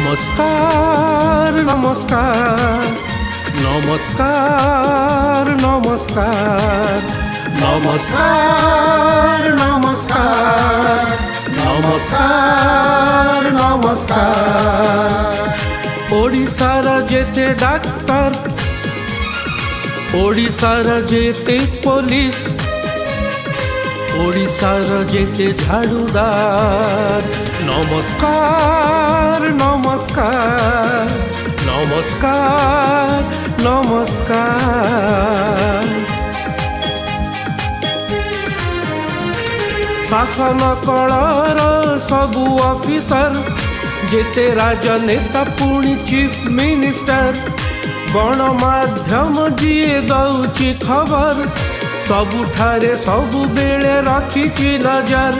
नमस्कार नमस्कार नमस्कार नमस्कार नमस्कार नमस्कार नमस्कार नमस्कार ओडिशार जेते डाक्टर ओडिशार जेते पुलिस ओडिशार जेते झाड़ूदार नमस्कार नमस्कार नमस्कार नमस्कार शासन कलर सबु ऑफिसर जेते राजनेता पुणी चीफ मिनिस्टर गणमाध्यम जीए दौची खबर सबुठारे सबु बेले रखी नजर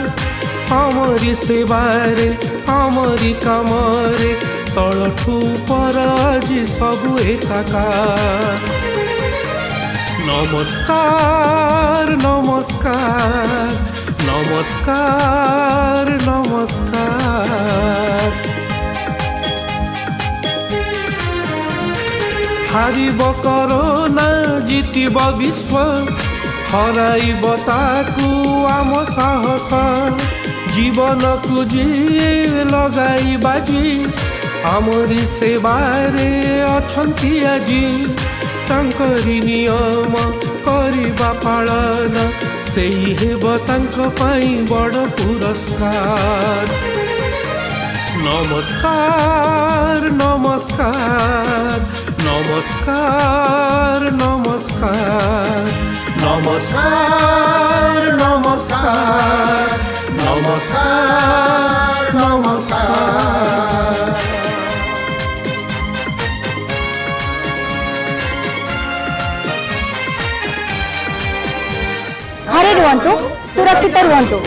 हमरी सेवारे हमरी कामरे तलठू पर आज सबु एकाकार नमस्कार नमस्कार नमस्कार नमस्कार हारिब करोना जीतिब विश्व हराइब ताकू आम साहस जीवन को जीए लगाई बाजी आमरी सेवारे अछंती आजी तांकरी नियम करिबा पालन सेही हेब तांक पाई बड़ पुरस्कार नमस्कार नमस्कार नमस्कार नमस्कार नमस्कार नमस्कार नमस्कार नमस्कार घरे रुहतु सुरक्षित रुहतु।